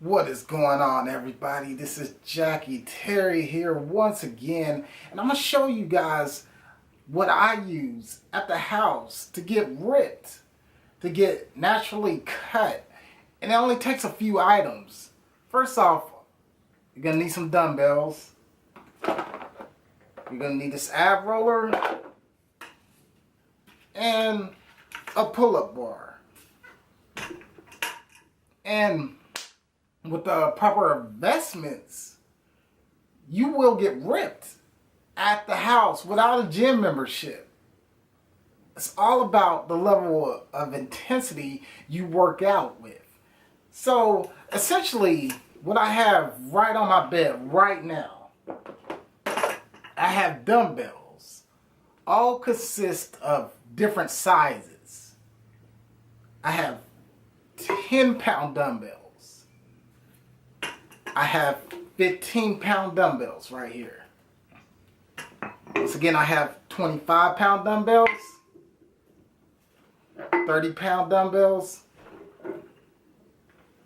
What is going on, everybody? This is Jackie Terry here once again, and I'm going to show you guys what I use at the house to get ripped, to get naturally cut, and it only takes a few items. First off, you're going to need some dumbbells. You're going to need this ab roller and a pull-up bar. And with the proper investments, you will get ripped at the house without a gym membership. It's all about the level of intensity you work out with. So essentially, what I have right on my bed right now, I have dumbbells. All consist of different sizes. I have 10-pound dumbbells. I have 15-pound dumbbells right here. Once again, I have 25-pound dumbbells, 30-pound dumbbells,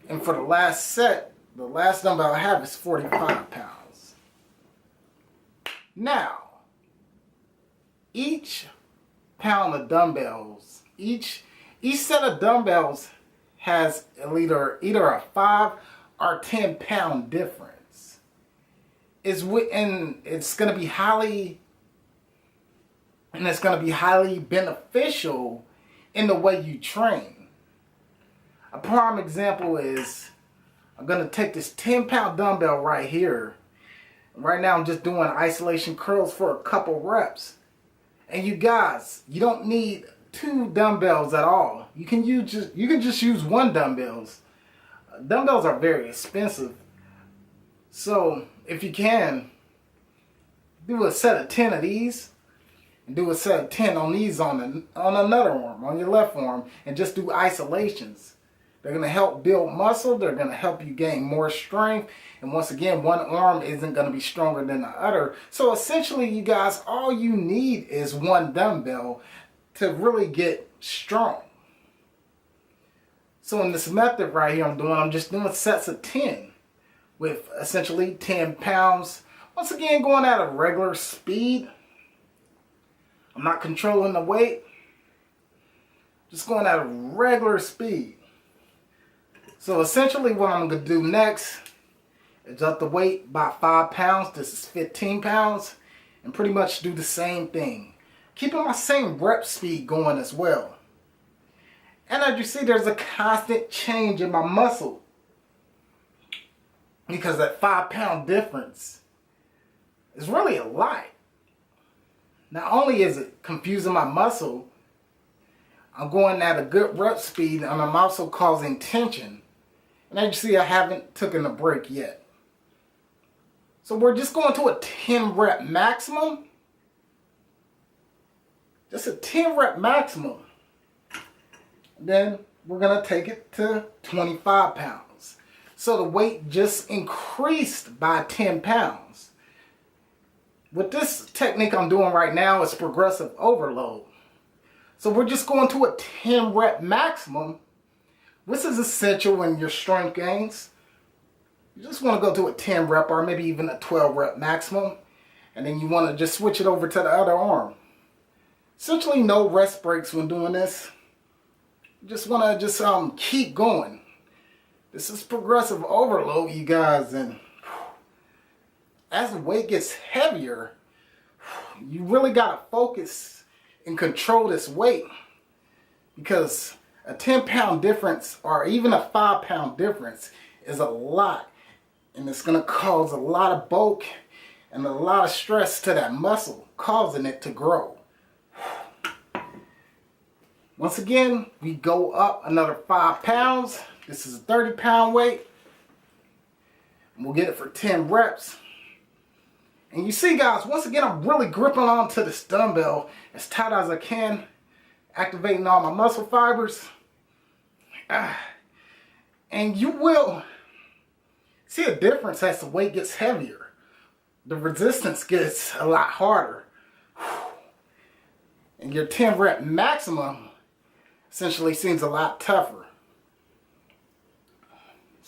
and for the last set, the last dumbbell I have is 45 pounds. Now, each pound of dumbbells, each set of dumbbells has either a 5 or 10-pound difference. It's going to be highly beneficial in the way you train. A prime example is I'm going to take this 10-pound dumbbell right here. Right now I'm just doing isolation curls for a couple reps. And you guys, you don't need 2 dumbbells at all. You can just use 1 dumbbells. Dumbbells are very expensive, so if you can, do a set of 10 of these, and do a set of 10 on these on another arm, on your left arm, and just do isolations. They're going to help build muscle, they're going to help you gain more strength, and once again, one arm isn't going to be stronger than the other. So essentially, you guys, all you need is 1 dumbbell to really get strong. So in this method right here I'm just doing sets of 10 with essentially 10 pounds. Once again, going at a regular speed. I'm not controlling the weight. Just going at a regular speed. So essentially what I'm going to do next is up the weight by 5 pounds. This is 15 pounds. And pretty much do the same thing. Keeping my same rep speed going as well. And as you see, there's a constant change in my muscle. Because that 5-pound difference is really a lot. Not only is it confusing my muscle, I'm going at a good rep speed and I'm also causing tension. And as you see, I haven't taken a break yet. So we're just going to a 10 rep maximum. Just a 10 rep maximum. Then we're going to take it to 25 pounds. So the weight just increased by 10 pounds. With this technique I'm doing right now, it's progressive overload. So we're just going to a 10 rep maximum. This is essential in your strength gains. You just want to go to a 10 rep or maybe even a 12 rep maximum. And then you want to just switch it over to the other arm. Essentially no rest breaks when doing this. Just want to keep going. This is progressive overload, you guys, and as the weight gets heavier, you really got to focus and control this weight, because a 10-pound difference or even a 5-pound difference is a lot, and it's going to cause a lot of bulk and a lot of stress to that muscle, causing it to grow. Once again, we go up another 5 pounds. This is a 30-pound weight. And we'll get it for 10 reps. And you see, guys, once again, I'm really gripping onto this dumbbell as tight as I can, activating all my muscle fibers. And you will see a difference as the weight gets heavier. The resistance gets a lot harder. And your 10 rep maximum essentially seems a lot tougher.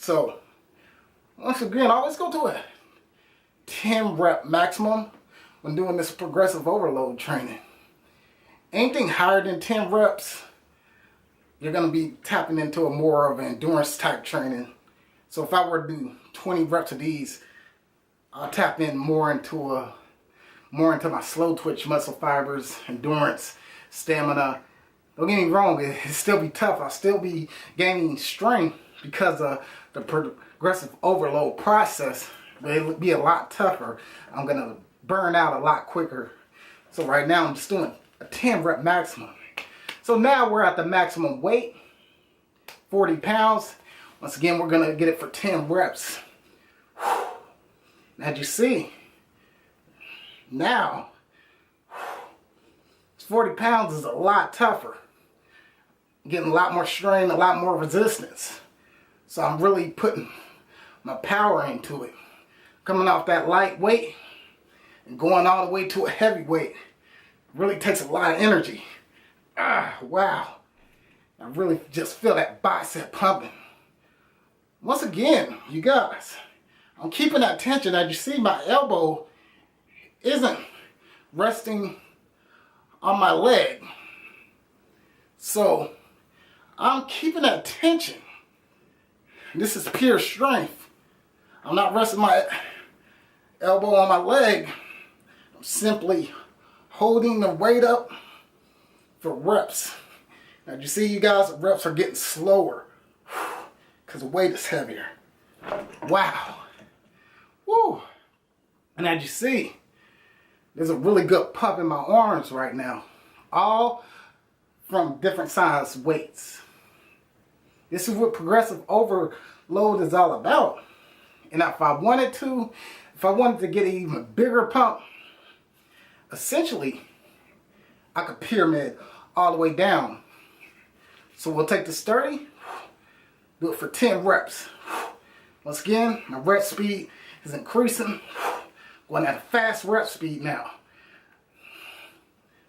So Once again, always go to a 10 rep maximum when doing this progressive overload training. Anything higher than 10 reps, you're going to be tapping into a more of an endurance type training. So if I were to do 20 reps of these, I'll tap in more into my slow twitch muscle fibers, endurance, stamina. Don't get me wrong, it'll still be tough. I'll still be gaining strength because of the progressive overload process. But it'll be a lot tougher. I'm going to burn out a lot quicker. So right now I'm just doing a 10 rep maximum. So now we're at the maximum weight, 40 pounds. Once again, we're going to get it for 10 reps. As you see, now 40 pounds is a lot tougher. Getting a lot more strain, a lot more resistance. So I'm really putting my power into it. Coming off that light weight and going all the way to a heavy weight really takes a lot of energy. Wow. I really just feel that bicep pumping. Once again, you guys, I'm keeping that tension. As you see, my elbow isn't resting on my leg. So I'm keeping that tension. This is pure strength. I'm not resting my elbow on my leg. I'm simply holding the weight up for reps. Now you see, you guys, the reps are getting slower because the weight is heavier. Wow. Woo. And as you see, there's a really good pump in my arms right now. All from different size weights. This is what progressive overload is all about. And if I wanted to get an even bigger pump, essentially, I could pyramid all the way down. So we'll take this 30, do it for 10 reps. Once again, my rep speed is increasing. Going at a fast rep speed now.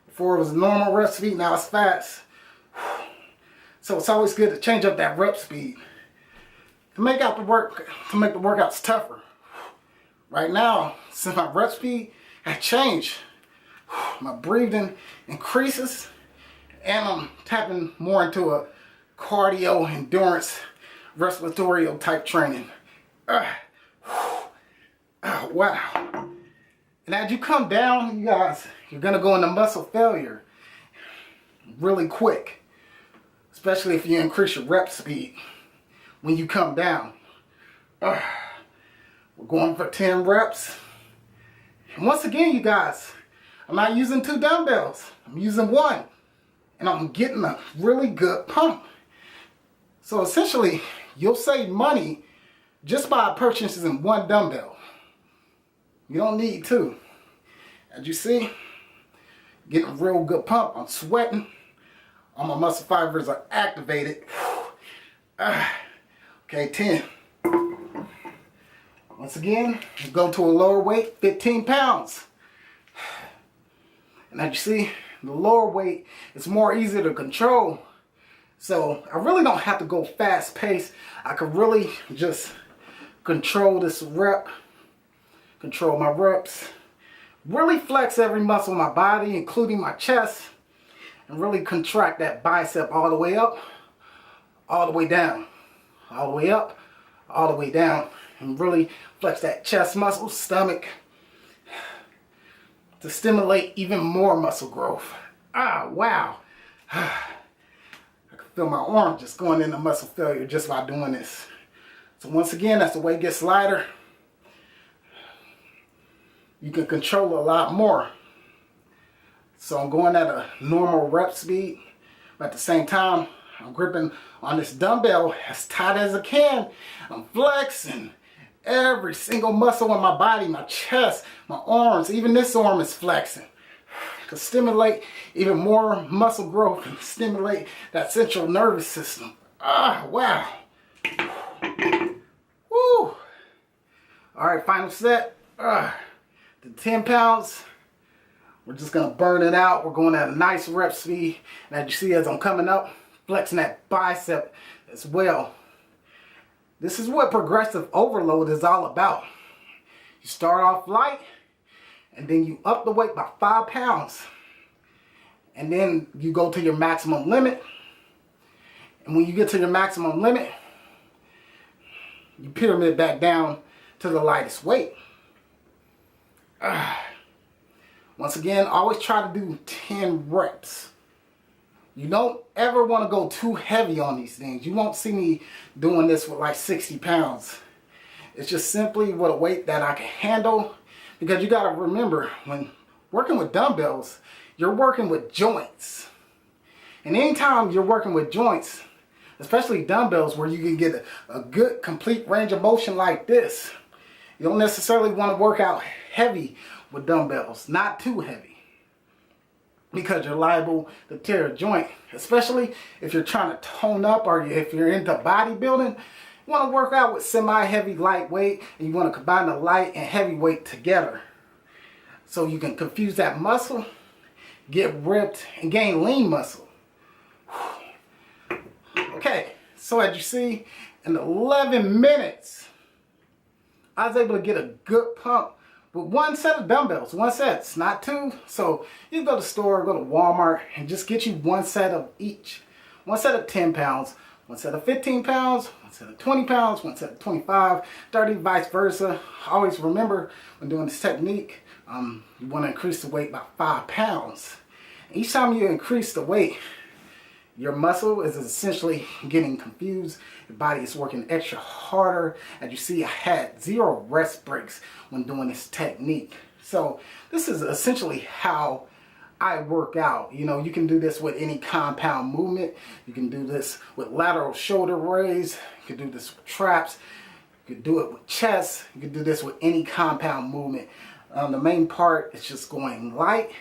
Before it was a normal rep speed, now it's fast. So it's always good to change up that rep speed to make the workouts tougher. Right now, since my rep speed has changed, my breathing increases and I'm tapping more into a cardio, endurance, respiratory type training. Wow. And as you come down, you guys, you're going to go into muscle failure really quick. Especially if you increase your rep speed when you come down. We're going for 10 reps. And once again, you guys, I'm not using 2 dumbbells. I'm using 1. And I'm getting a really good pump. So essentially, you'll save money just by purchasing 1 dumbbell. You don't need 2. As you see, getting a real good pump. I'm sweating. All my muscle fibers are activated. Okay, 10. Once again, go to a lower weight, 15 pounds. And as you see, the lower weight is more easy to control. So I really don't have to go fast paced. I can really just control this rep, control my reps, really flex every muscle in my body, including my chest, and really contract that bicep all the way up, all the way down, all the way up, all the way down, and really flex that chest muscle, stomach, to stimulate even more muscle growth. Wow. I can feel my arm just going into muscle failure just by doing this. So once again, as the weight gets lighter, you can control a lot more. So I'm going at a normal rep speed, but at the same time, I'm gripping on this dumbbell as tight as I can. I'm flexing every single muscle in my body, my chest, my arms, even this arm is flexing. To stimulate even more muscle growth and stimulate that central nervous system. Wow. Woo. All right, final set. The 10 pounds. We're just going to burn it out. We're going at a nice rep speed. And as you see, as I'm coming up, flexing that bicep as well. This is what progressive overload is all about. You start off light, and then you up the weight by 5 pounds. And then you go to your maximum limit. And when you get to your maximum limit, you pyramid back down to the lightest weight. Once again, always try to do 10 reps. You don't ever want to go too heavy on these things. You won't see me doing this with like 60 pounds. It's just simply with a weight that I can handle. Because you got to remember, when working with dumbbells, you're working with joints. And anytime you're working with joints, especially dumbbells where you can get a good complete range of motion like this, you don't necessarily want to work out heavy with dumbbells. Not too heavy. Because you're liable to tear a joint, especially if you're trying to tone up or if you're into bodybuilding. You want to work out with semi-heavy, lightweight, and you want to combine the light and heavy weight together. So you can confuse that muscle, get ripped, and gain lean muscle. Okay, so as you see, in 11 minutes, I was able to get a good pump with one set of dumbbells. One set, it's not two. So you go to the store, go to Walmart, and just get you one set of each. One set of 10 pounds, one set of 15 pounds, one set of 20 pounds, one set of 25, 30, vice versa. Always remember when doing this technique, you want to increase the weight by 5 pounds. Each time you increase the weight, your muscle is essentially getting confused. Your body is working extra harder. As you see, I had 0 rest breaks when doing this technique. So this is essentially how I work out. You know, you can do this with any compound movement. You can do this with lateral shoulder raise. You can do this with traps. You can do it with chest. You can do this with any compound movement. The main part is just going light,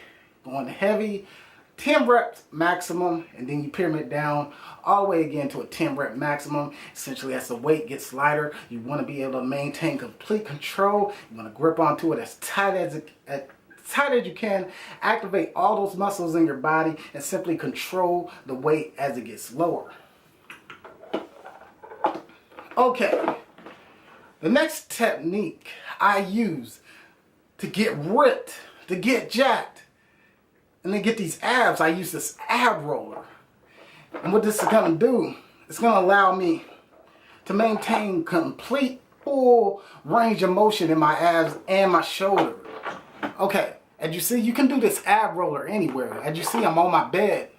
going heavy, 10 reps maximum, and then you pyramid down all the way again to a 10 rep maximum. Essentially, as the weight gets lighter, you want to be able to maintain complete control. You want to grip onto it as tight as you can. Activate all those muscles in your body and simply control the weight as it gets lower. Okay, the next technique I use to get ripped, to get jacked, and then get these abs, I use this ab roller. And what this is going to do, it's going to allow me to maintain complete full range of motion in my abs and my shoulder. Okay, as you see, you can do this ab roller anywhere. As you see, I'm on my bed.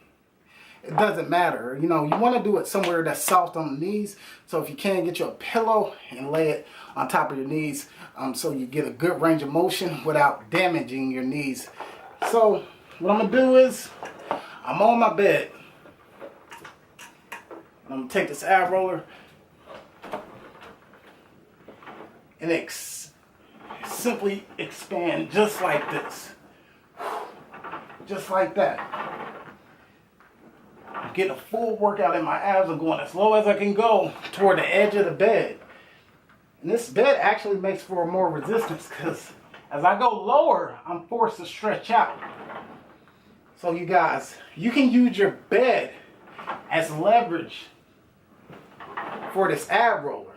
It doesn't matter. You know, you want to do it somewhere that's soft on the knees. So if you can, get you a pillow and lay it on top of your knees so you get a good range of motion without damaging your knees. So what I'm going to do is, I'm on my bed. I'm going to take this ab roller and simply expand just like this. Just like that. I'm getting a full workout in my abs. I'm going as low as I can go toward the edge of the bed. And this bed actually makes for more resistance because as I go lower, I'm forced to stretch out. So you guys, you can use your bed as leverage for this ab roller.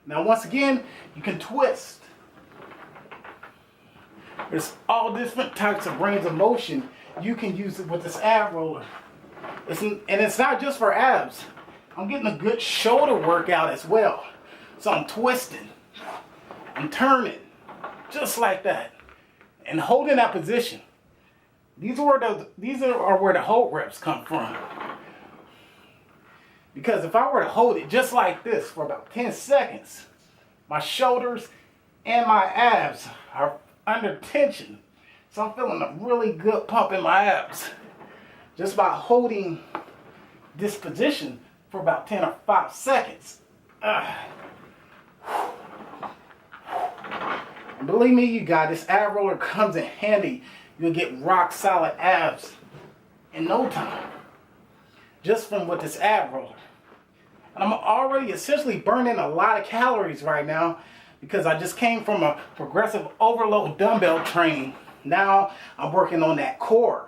Now once again, you can twist. There's all different types of range of motion you can use it with this ab roller. And it's not just for abs. I'm getting a good shoulder workout as well. So I'm twisting, I'm turning, just like that, and holding that position. These are where the hold reps come from. Because if I were to hold it just like this for about 10 seconds, my shoulders and my abs are under tension. So I'm feeling a really good pump in my abs. Just by holding this position for about 10 or 5 seconds. And believe me, you guys, this ab roller comes in handy. You'll get rock solid abs in no time. Just from with this ab roller. And I'm already essentially burning a lot of calories right now because I just came from a progressive overload dumbbell training. Now I'm working on that core.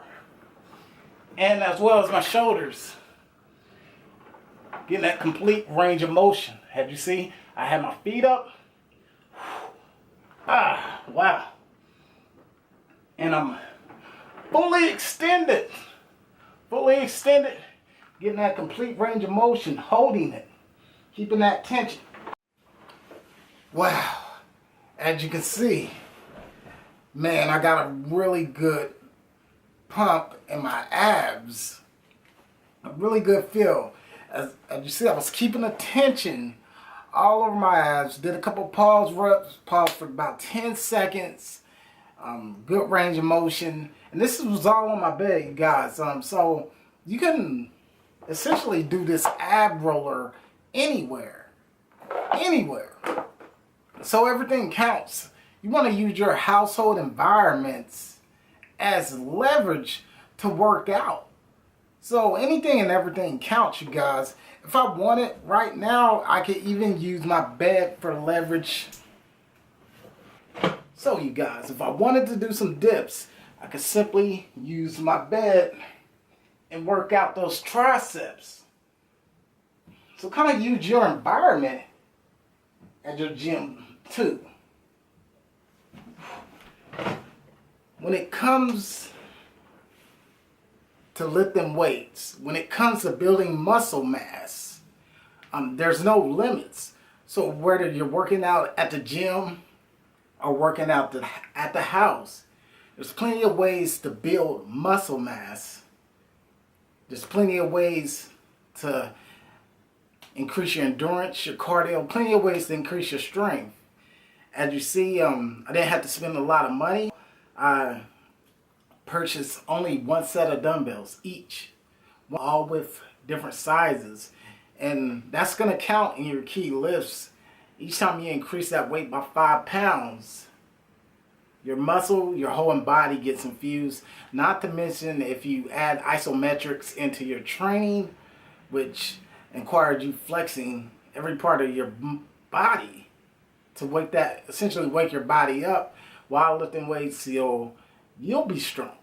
And as well as my shoulders. Getting that complete range of motion. As you see, I have my feet up. Ah, wow. And I'm fully extended. Fully extended. Getting that complete range of motion, holding it, keeping that tension. Wow. As you can see, man, I got a really good pump in my abs. A really good feel. As you see, I was keeping the tension all over my abs. Did a couple pause reps, paused for about 10 seconds. Good range of motion. And this was all on my bed, you guys. So you can essentially do this ab roller anywhere. Anywhere. So everything counts. You want to use your household environments as leverage to work out. So anything and everything counts, you guys. If I wanted right now, I could even use my bed for leverage. So you guys, if I wanted to do some dips, I could simply use my bed and work out those triceps. So kind of use your environment at your gym too. When it comes to lifting weights, when it comes to building muscle mass, there's no limits. So whether you're working out at the gym or working out at the house, there's plenty of ways to build muscle mass. There's plenty of ways to increase your endurance, your cardio, plenty of ways to increase your strength. As you see, I didn't have to spend a lot of money. I purchased only one set of dumbbells each, all with different sizes. And that's going to count in your key lifts. Each time you increase that weight by 5 pounds, your muscle, your whole body gets infused. Not to mention if you add isometrics into your training, which required you flexing every part of your body to essentially wake your body up while lifting weights, you'll be strong.